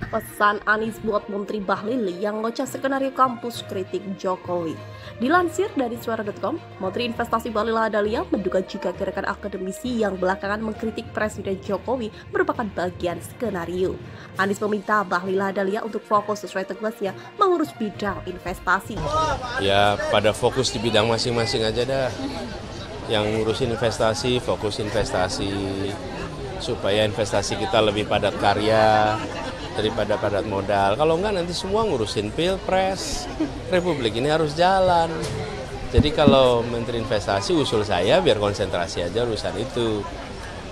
Pesan Anies buat Menteri Bahlil yang ngoceh skenario kampus kritik Jokowi. Dilansir dari suara.com, Menteri Investasi Bahlil Lahadalia menduga jika gerakan akademisi yang belakangan mengkritik Presiden Jokowi merupakan bagian skenario. Anies meminta Bahlil Lahadalia untuk fokus sesuai tugasnya mengurus bidang investasi. Ya, pada fokus di bidang masing-masing aja dah. Yang ngurusin investasi, fokus investasi, supaya investasi kita lebih padat karya daripada padat modal. Kalau enggak nanti semua ngurusin pilpres, republik ini harus jalan. Jadi kalau Menteri Investasi usul saya biar konsentrasi aja urusan itu.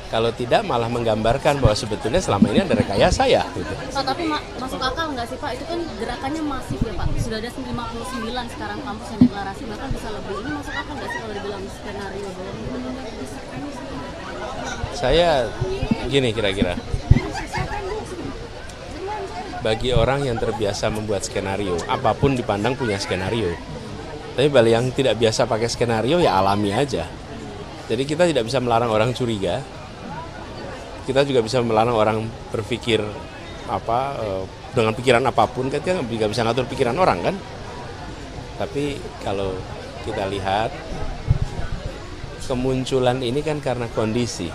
Kalau tidak malah menggambarkan bahwa sebetulnya selama ini ada rekayasa ya. Gitu. Pak, tapi masuk akal nggak sih Pak? Itu kan gerakannya masif ya Pak. Sudah ada 59 sekarang kampus yang deklarasi, bahkan bisa lebih. Ini masuk akal nggak sih kalau dibilang skenario doang? Saya gini kira-kira. Bagi orang yang terbiasa membuat skenario, apapun dipandang punya skenario. Tapi bagi yang tidak biasa pakai skenario ya alami aja. Jadi kita tidak bisa melarang orang curiga. Kita juga bisa melarang orang berpikir dengan pikiran apapun. Kita juga bisa ngatur pikiran orang kan. Tapi kalau kita lihat kemunculan ini kan karena kondisi.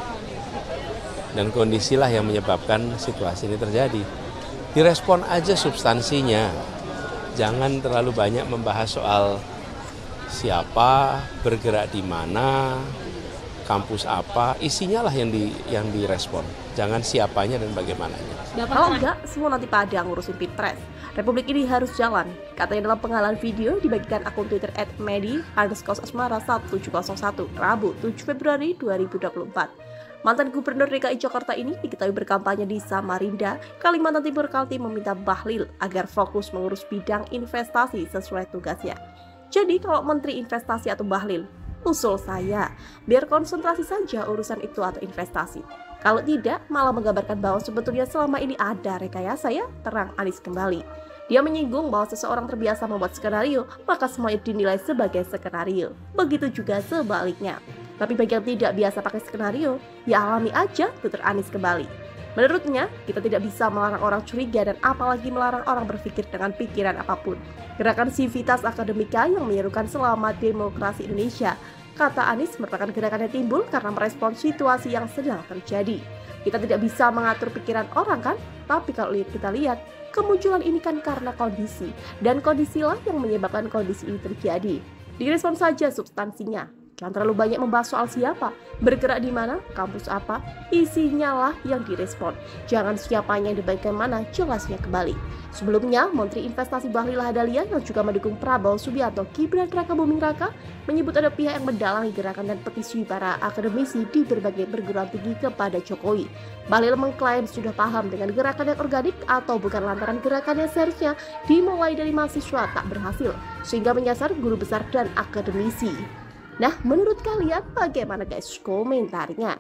Dan kondisilah yang menyebabkan situasi ini terjadi. Direspon aja substansinya, jangan terlalu banyak membahas soal siapa, bergerak di mana, kampus apa, isinya lah yang direspon, jangan siapanya dan bagaimananya. Kalau enggak, semua nanti pada ngurusin pilpres. Republik ini harus jalan, katanya dalam penggalan video dibagikan akun Twitter @medi_asmara1701 Rabu 7 Februari 2024. Mantan Gubernur DKI Jakarta ini diketahui berkampanye di Samarinda, Kalimantan Timur Kaltim meminta Bahlil agar fokus mengurus bidang investasi sesuai tugasnya. Jadi kalau Menteri Investasi atau Bahlil, usul saya, biar konsentrasi saja urusan itu atau investasi. Kalau tidak, malah menggambarkan bahwa sebetulnya selama ini ada rekayasa ya, terang Anies kembali. Dia menyinggung bahwa seseorang terbiasa membuat skenario, maka semuanya dinilai sebagai skenario. Begitu juga sebaliknya. Tapi bagi yang tidak biasa pakai skenario, ya alami aja, tutur Anies kembali. Menurutnya, kita tidak bisa melarang orang curiga dan apalagi melarang orang berpikir dengan pikiran apapun. Gerakan Civitas Akademika yang menyerukan selamat demokrasi Indonesia, kata Anies, merupakan gerakan yang timbul karena merespon situasi yang sedang terjadi. Kita tidak bisa mengatur pikiran orang kan? Tapi kalau kita lihat, kemunculan ini kan karena kondisi. Dan kondisilah yang menyebabkan kondisi ini terjadi. Direspon saja substansinya. Jangan terlalu banyak membahas soal siapa, bergerak di mana, kampus apa, isinya lah yang direspon. Jangan siapanya yang dibagikan mana, jelasnya kembali. Sebelumnya, Menteri Investasi Bahlil Lahadalia yang juga mendukung Prabowo Subianto Gibran Raka Buming Raka menyebut ada pihak yang mendalangi gerakan dan petisi para akademisi di berbagai perguruan tinggi kepada Jokowi. Bahlil mengklaim sudah paham dengan gerakan yang organik atau bukan lantaran gerakan yang seharusnya dimulai dari mahasiswa tak berhasil, sehingga menyasar guru besar dan akademisi. Nah, menurut kalian bagaimana guys komentarnya?